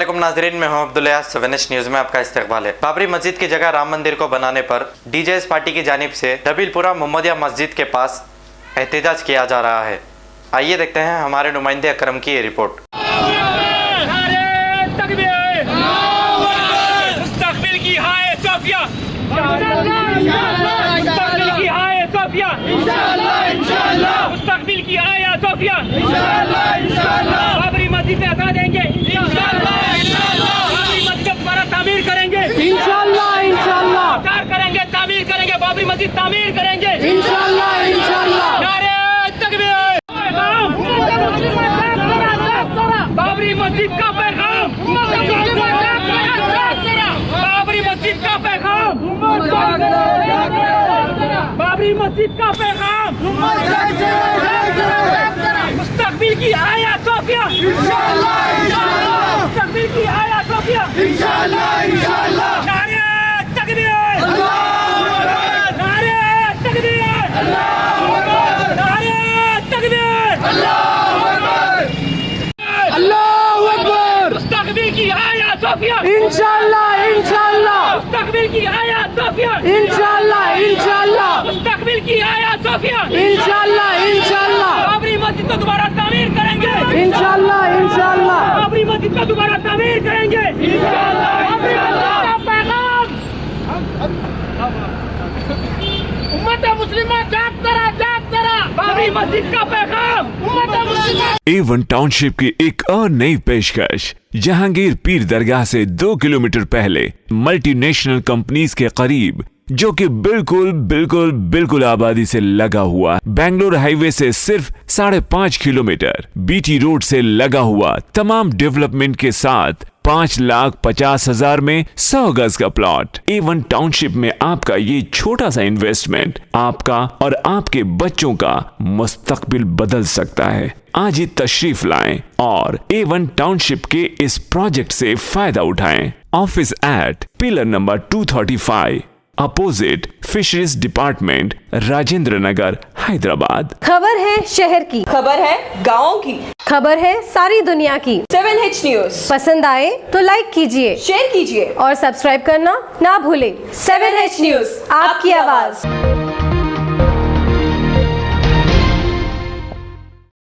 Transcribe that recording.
अस्सलामुअलैकुम नाज़रीन, मैं हूं अब्दुल्ला। 7H न्यूज़ में आपका इस्तकबाल है। बाबरी मस्जिद की जगह राम मंदिर को बनाने पर डीजेएस पार्टी की जानिब से रबीलपुरा मोहम्मदिया मस्जिद के पास एहतजाज किया जा रहा है। आइए देखते हैं हमारे नुमाइंदे अकरम की ये रिपोर्ट। बाबरी मस्जिद में हटा देंगे, बाबरी मस्जिद दोबारा तामीर करेंगे, इंशाल्लाह इंशाल्लाह करेंगे, तामीर करेंगे, बाबरी मस्जिद तामीर करेंगे, इंशाल्लाह इंशाल्लाह। नारे तकबीर। बाबरी मस्जिद का पैगाम, बाबरी मस्जिद का पैगाम, बाबरी मस्जिद का पैगाम, मुस्तकबिल की आया सोफिया, इंशाल्लाह इंशाल्लाह, मुस्तकबिल की आया सोफिया, इंशाल्लाह इंशाल्लाह। नारे तकबीर, अल्लाहू अकबर, नारे तकबीर, अल्लाहू अकबर, नारे तकबीर, अल्लाहू अकबर, अल्लाहू अकबर। मुस्तकबिल की आया सोफिया, इंशाल्लाह इंशाल्लाह, मुस्तकबिल की आया सोफिया, इंशाल्लाह इंशाल्लाह, मुस्तकबिल की आया सोफिया, इंशाल्लाह इंशाल्लाह। बाबरी मस्जिद को दोबारा तामीर करेंगे, इंशाल्लाह इंशाल्लाह, बाबरी मस्जिद को दोबारा तामीर करेंगे, इंशाल्लाह इंशाल्लाह। पैगाम उम्मत मुस्लिमा जाग जरा, बाबरी मस्जिद का पैगाम उम्मत मुस्लिमा। A1 टाउनशिप की एक और नई पेशकश। जहांगीर पीर दरगाह से 2 किलोमीटर पहले मल्टीनेशनल कंपनीज के करीब, जो कि बिल्कुल आबादी से लगा हुआ, बेंगलोर हाईवे से सिर्फ 5.5 किलोमीटर, बीटी रोड से लगा हुआ, तमाम डेवलपमेंट के साथ 5,50,000 में 100 गज का प्लॉट। A1 टाउनशिप में आपका ये छोटा सा इन्वेस्टमेंट आपका और आपके बच्चों का मुस्तकबिल बदल सकता है। आज ही तशरीफ लाएं और A1 टाउनशिप के इस प्रोजेक्ट से फायदा उठाएं। Office at pillar number 235 opposite fisheries department, Rajendra Nagar, Hyderabad. खबर है शहर की, खबर है गाँव की, खबर है सारी दुनिया की। 7H न्यूज़ पसंद आए तो लाइक कीजिए, शेयर कीजिए और सब्सक्राइब करना ना भूलें। 7H न्यूज़, आपकी आवाज।